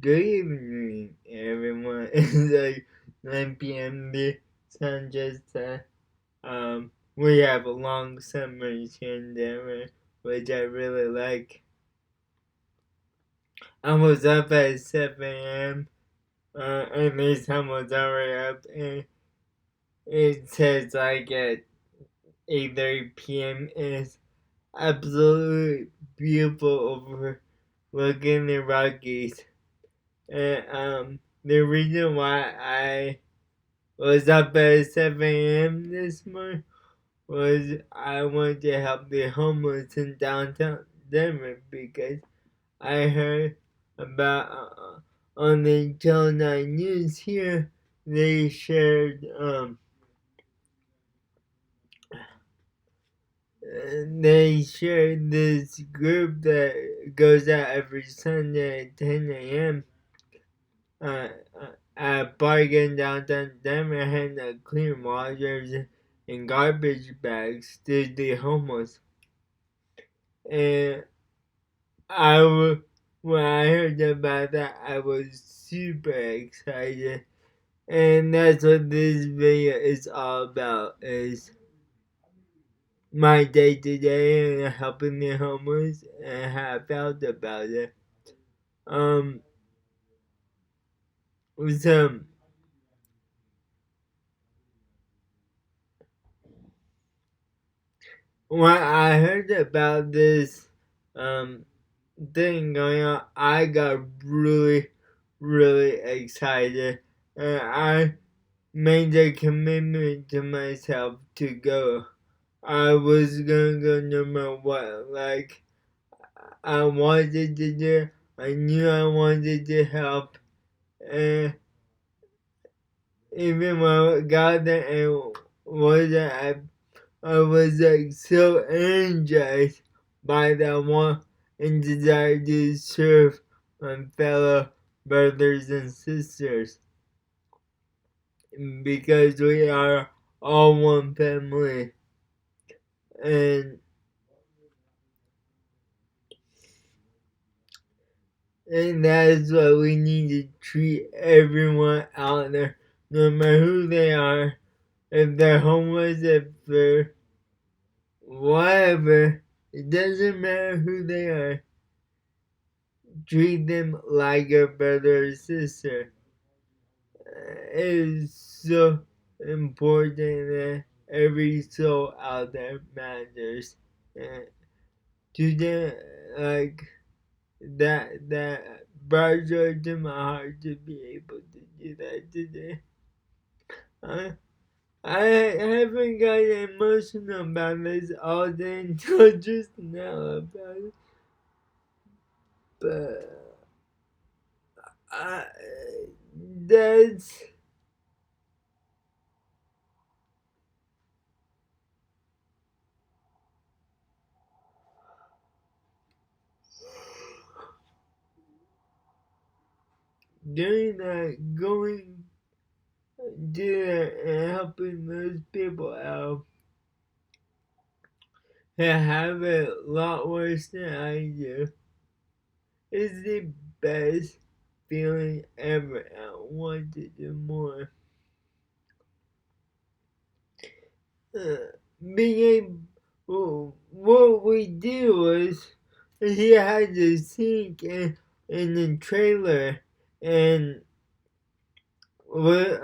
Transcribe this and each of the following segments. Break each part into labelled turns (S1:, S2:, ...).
S1: Good evening, everyone. It's like 9 p.m. The sun just set. We have a long summers here in Denver, which I really like. I was up at 7 a.m. At least I was already up, and it says like at 8:30 p.m. It's absolutely beautiful overlooking the Rockies. And the reason why I was up at 7 a.m. this morning was I wanted to help the homeless in downtown Denver because I heard about on the Channel 9 News here they shared this group that goes out every Sunday at 10 a.m. Uh, at Bargain downtown Denver handing out clean waters and garbage bags to the homeless. And when I heard about that, I was super excited. And that's what this video is all about, is my day to day and helping the homeless and how I felt about it. So when I heard about this thing going on, I got really excited, and I made a commitment to myself to go. I was gonna go no matter what. Like, I wanted to do. I knew I wanted to help, and even when I got there and I was like so energized by that want and desire to serve my fellow brothers and sisters because we are all one family, and that's why we need to treat everyone out there, no matter who they are, if they're homeless, if they're whatever, it doesn't matter who they are. Treat them like a brother or sister. It is so important that every soul out there matters. And to them, like that brought joy to my heart to be able to do that today. I I haven't got emotional about this all day until just now about it, but I that's doing that, going there and helping those people out that have it a lot worse than I do is the best feeling ever. I want to do more. Being able, what we do is he had to sink in the trailer and with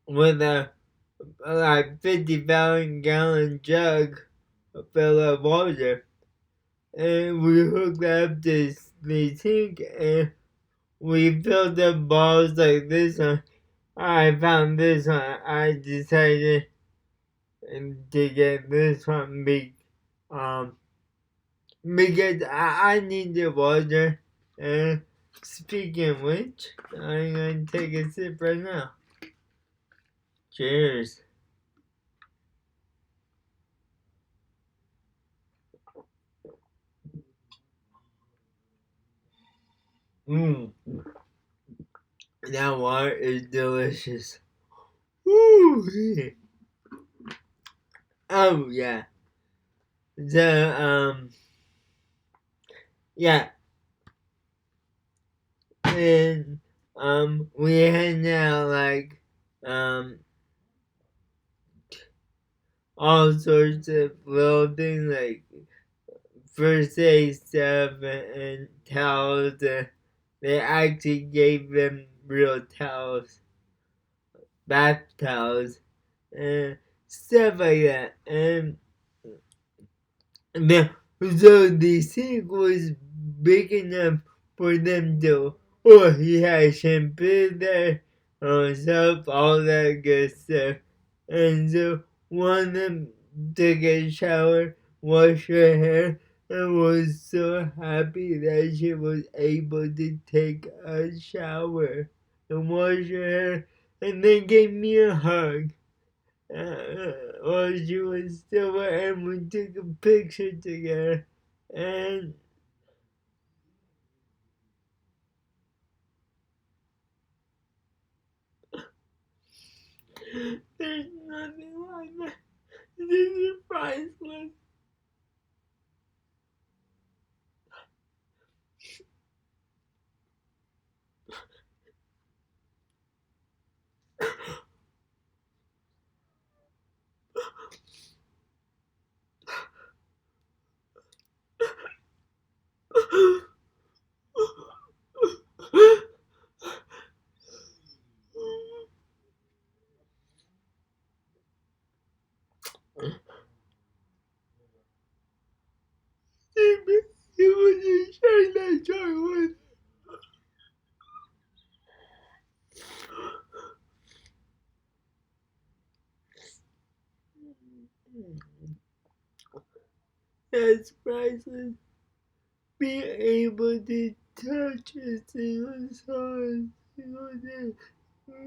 S1: with a like 50,000-gallon jug full of water, and we hooked up the sink and we filled up balls like this one. I found this one. I decided to get this one um because I need the water. And speaking of which, I'm gonna take a sip right now. Cheers. Mmm, that water is delicious. Woo! Oh yeah. Yeah. and we hand out like all sorts of clothing, like first aid stuff and towels. They actually gave them real towels, bath towels, and stuff like that. And now, so the sink was big enough for them to, oh, he had shampoo there, soap, all that good stuff. And so one of them took a shower, washed her hair, and was so happy that she was able to take a shower and wash her hair, and then gave me a hug. While she was still there, and we took a picture together, and there's nothing like that. This is priceless. It was a shame that Charlie That's priceless. Being able to touch a single soul, single day,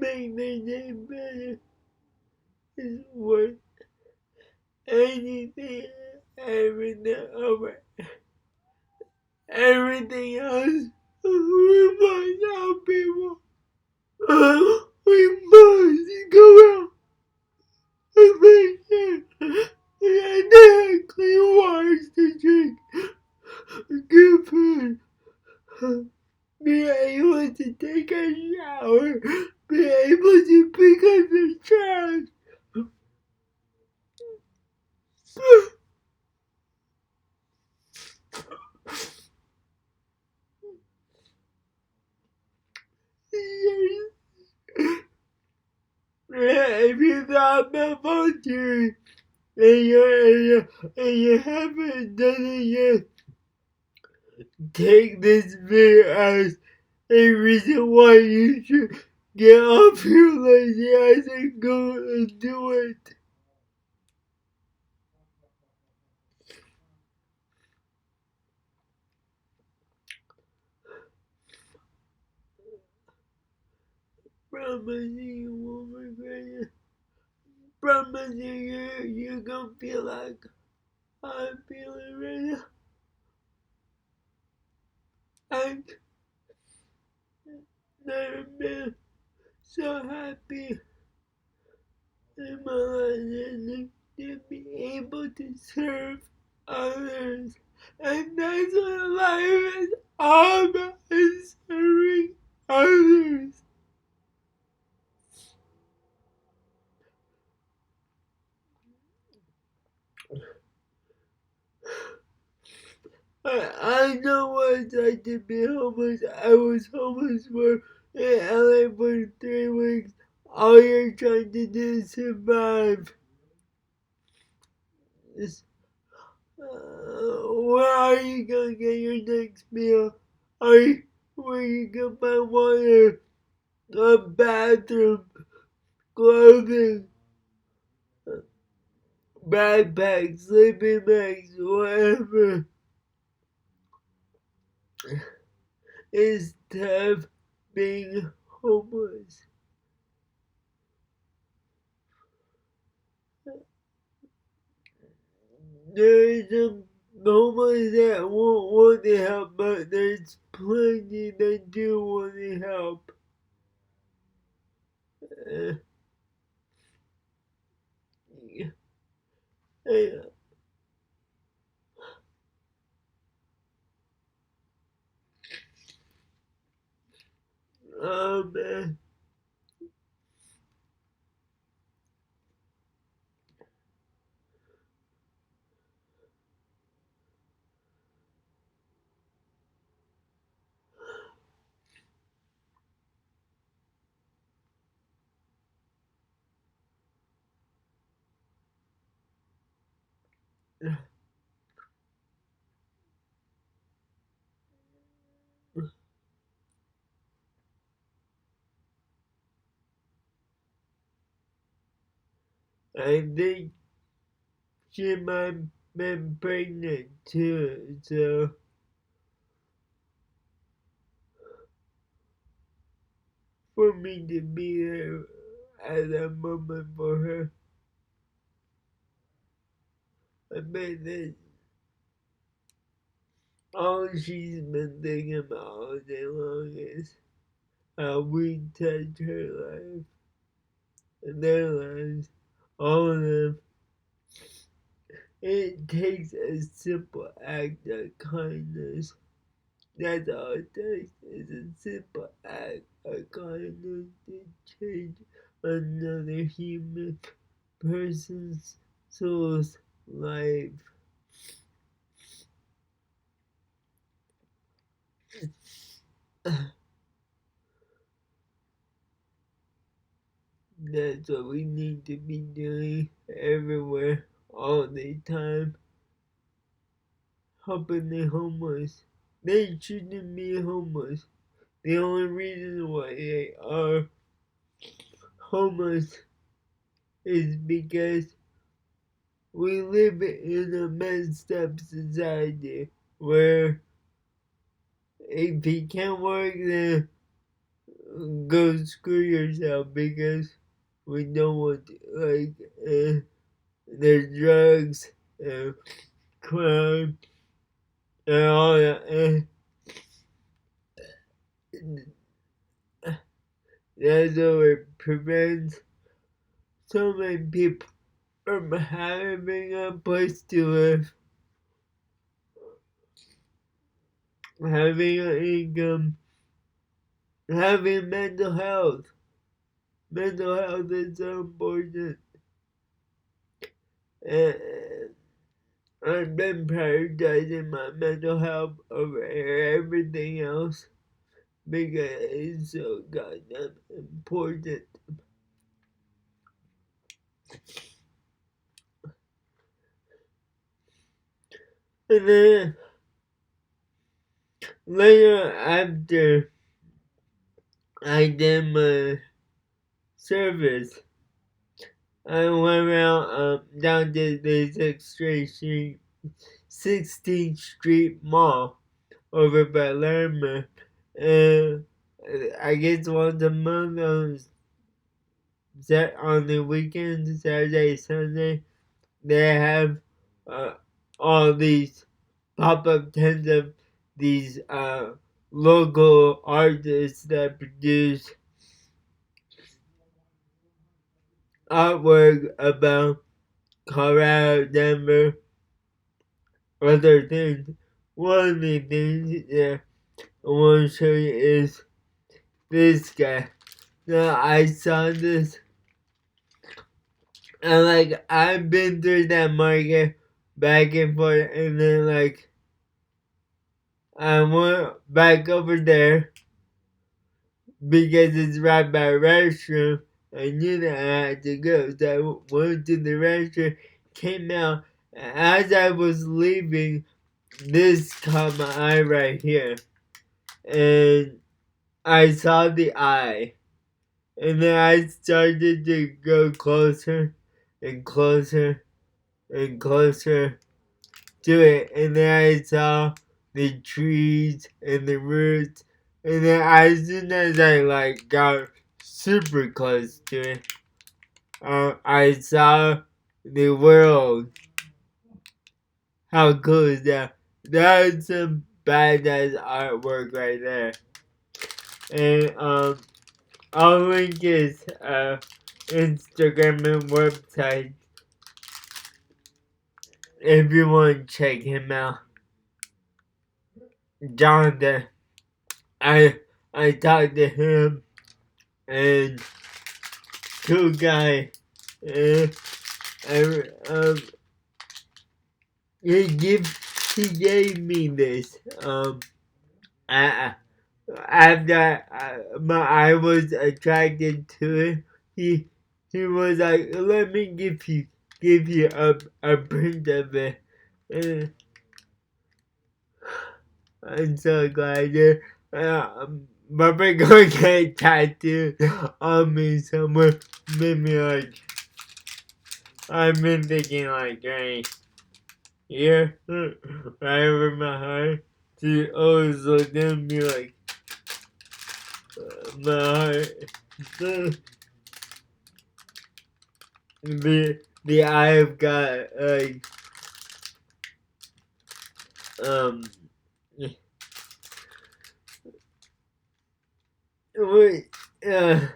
S1: make their day better is worth anything, everything over everything else. We must help people. We must go out and make sure that they have clean water to drink, good food, be able to take a shower, be able to pick up the trash. If you thought about volunteering in your area and you haven't done it yet, take this video as a reason why you should get off your lazy ass and go and do it. Promise you won't regret it. Promise you're gonna feel like I'm feeling right now. I've never been so happy in my life to be able to serve others. And that's what life is all about, is serving others. I know what it's like to be homeless. I was homeless in LA for 3 weeks. All you're trying to do is survive. Where are you gonna get your next meal? Where you gonna find water, a bathroom, clothing, backpacks, sleeping bags, whatever? It's tough being homeless. There is some homeless that won't want the help, but there's plenty that do want the help. Uh, I, um, I think she might have been pregnant too, so for me to be there at that moment for her, I bet that all she's been thinking about all day long is how we touch her life and their lives, all of them. It takes a simple act of kindness. That's all it takes is a simple act of kindness to change another human person's soul's life. That's what we need to be doing everywhere, all the time. Helping the homeless. They shouldn't be homeless. The only reason why they are homeless is because we live in a messed up society where if you can't work, then go screw yourself because we don't want to, there's drugs and crime and all that. And that's what prevents so many people from having a place to live, having an income, having mental health. Mental health is so important. And I've been prioritizing my mental health over everything else because it's so goddamn important. And then later after I did my service, I went around down to the 16th Street Mall over by Lerma. And I guess once a month on the weekends, Saturday, Sunday, they have all these pop-up tents of these local artists that produce artwork about Colorado, Denver, other things. One of the things that I want to show you is this guy. Now I saw this, and I've been through that market back and forth, and then I went back over there because it's right by a restroom. I knew that I had to go, so I went to the restroom, came out, and as I was leaving, this caught my eye right here. And I saw the eye. And then I started to go closer and closer and closer to it. And then I saw the trees and the roots. And then as soon as I got super close to it, I saw the world. How cool is that? That's some badass artwork right there. And I'll link his Instagram and website if you want to check him out. Jonathan, I I talked to him and cool guy, and I, he gave me this. I, after I was attracted to it, he was like, "Let me give you a print of it." And I'm so glad you. But we're going to get tattooed on me somewhere. Maybe like I've been thinking like right here, right over my heart. To always look at me like my heart. The I've got like um wait that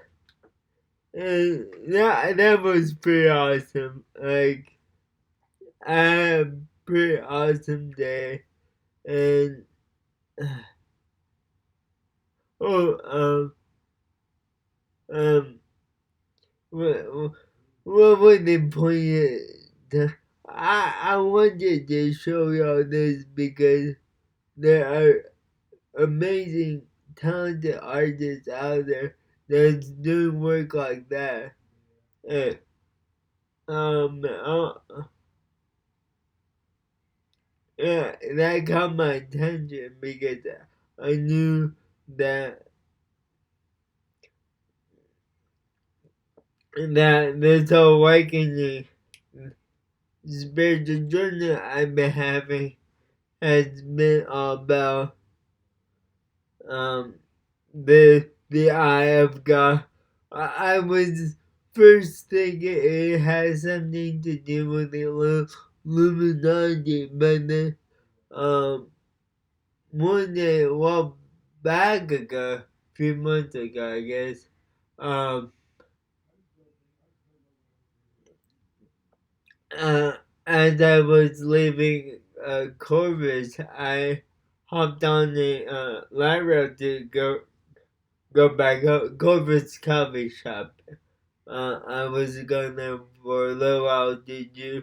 S1: was pretty awesome. Like I had a pretty awesome day and oh um what was the point? I wanted to show y'all this because there are amazing, talented artists out there that's doing work like that. And, yeah, that caught my attention because I knew that this awakening spiritual journey I've been having has been all about um the eye of God. I was first thinking it has something to do with the Illuminati, but then one day, well, back ago, a few months ago, I guess, um, uh, as I was leaving Corvus, I hopped on the light rail to go back up Corvus coffee shop. I was going there for a little while to do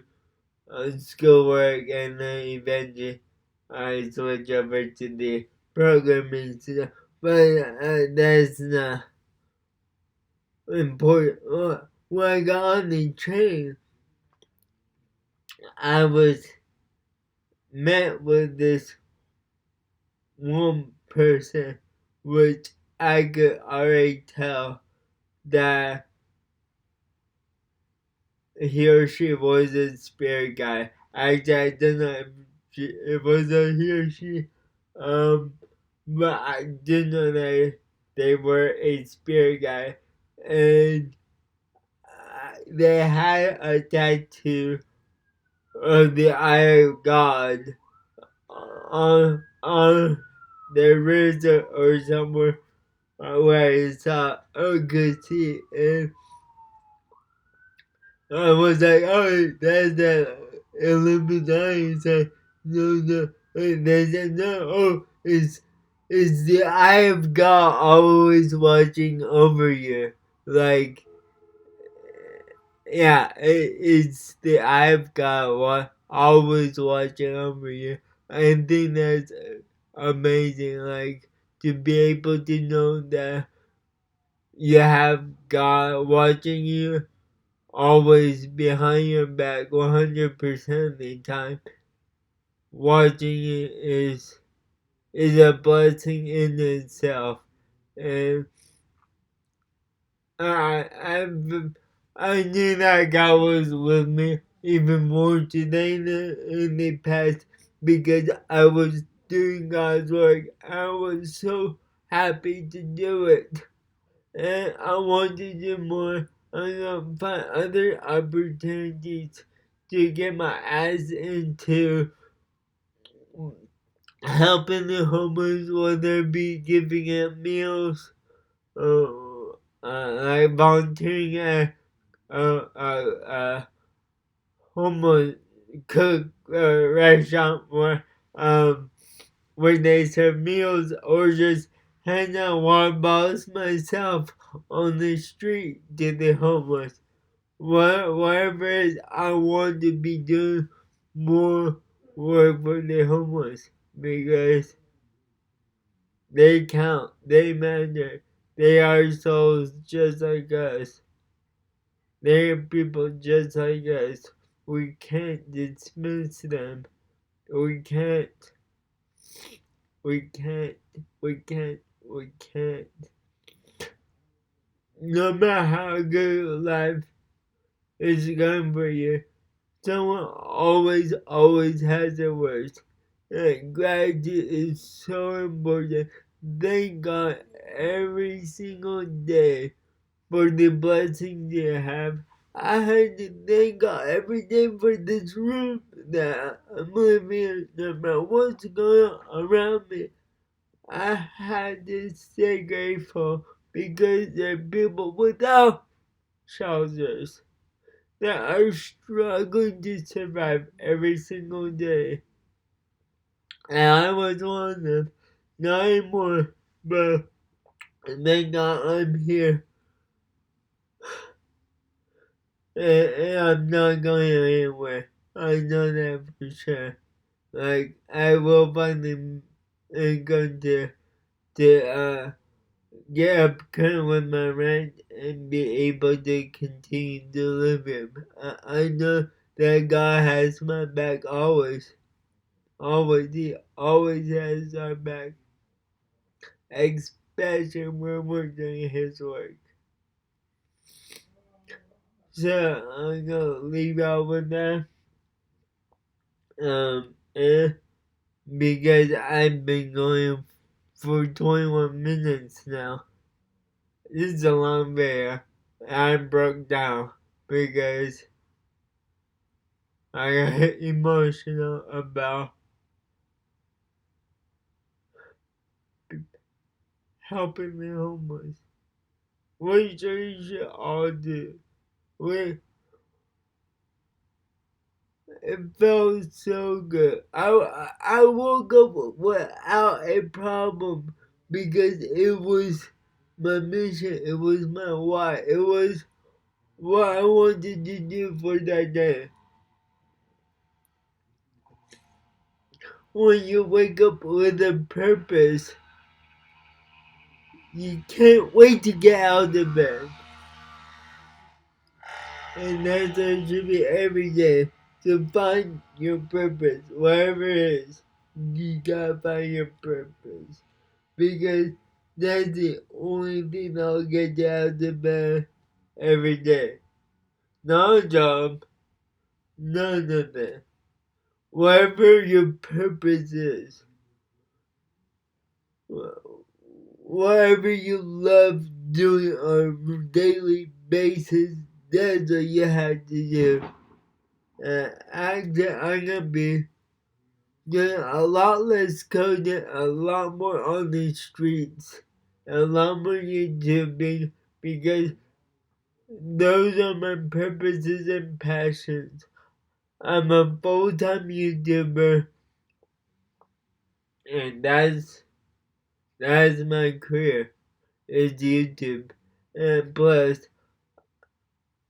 S1: schoolwork and then eventually I switched over to the programming stuff. But that's not important. When I got on the train, I was met with this one person, which I could already tell that he or she was a spirit guy. Actually, I don't know if it was a he or she, but I did know that they were a spirit guy, and they had a tattoo of the eye of God on their wrist or somewhere where it's a good see. And I was like, oh, that's the Illuminati. He's like, no. And they said, no, oh, it's the eye of God always watching over you. Like, yeah, it's the eye of God always watching over you. I think that's amazing. Like, to be able to know that you have God watching you always behind your back 100% of the time. Watching it is a blessing in itself. And I knew that God was with me even more today than in the past because I was doing God's work. I was so happy to do it. And I want to do more. I'm gonna find other opportunities to get my ass into helping the homeless, whether it be giving out meals, like volunteering at homeless cook restaurant where they serve meals, or just hand out water bottles myself on the street to the homeless. Whatever it is, I want to be doing more work for the homeless because they count, they matter, they are souls just like us. They are people just like us. We can't dismiss them. We can't. We can't. We can't. We can't. No matter how good life is going for you, someone always has their worst. And gratitude is so important. Thank God every single day for the blessings you have. I had to thank God every day for this room that I'm living in, no matter what's going on around me. I had to stay grateful because there are people without shelters that are struggling to survive every single day. And I was one of them. Not anymore, but thank God I'm here. And I'm not going anywhere. I know that for sure. Like, I will find the income to get up current with my rent and be able to continue to live here. I know that God has my back always. Always. He always has our back. Especially when we're doing His work. So, I'm gonna leave out with that. And because I've been going for 21 minutes now. This is a long video. I broke down because I got emotional about helping the homeless. Which you should all do. It felt so good. I woke up without a problem because it was my mission. It was my why. It was what I wanted to do for that day. When you wake up with a purpose, you can't wait to get out of bed. And that's what it should be every day. To find your purpose, whatever it is, you gotta find your purpose. Because that's the only thing that'll get you out of bed every day. Not a job, none of that. Whatever your purpose is, whatever you love doing on a daily basis, that's what you have to do. I'm gonna be doing a lot less coding, a lot more on the streets, a lot more YouTubing, because those are my purposes and passions. I'm a full-time YouTuber, and that's my career, is YouTube. And plus,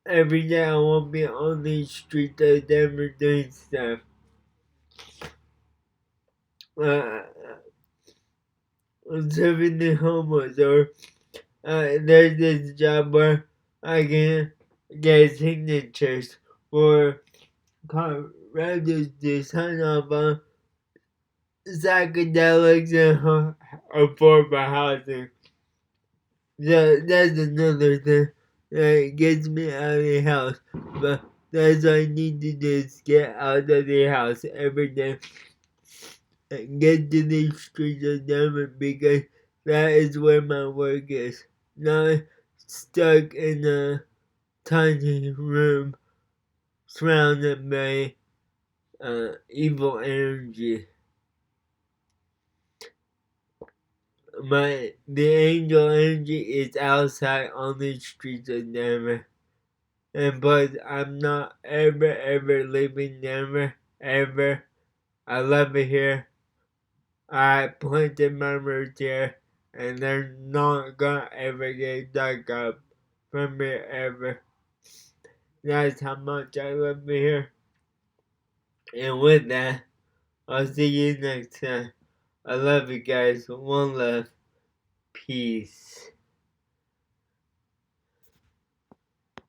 S1: every day I won't be on the street of Denver doing stuff. Serving the homeless, or there's this job where I can get signatures for renters to sign up on psychedelics and affordable housing. So that's another thing that gets me out of the house. But that's what I need to do, is get out of the house every day and get to the streets of Denver, because that is where my work is. Not stuck in a tiny room surrounded by evil energy. The angel energy is outside on the streets of Denver. But I'm not ever leaving Denver, ever. I love it here. I planted my roots here. and they're not gonna ever get dug up from it ever. That's how much I love it here. And with that, I'll see you next time. I love you guys. One love. Peace.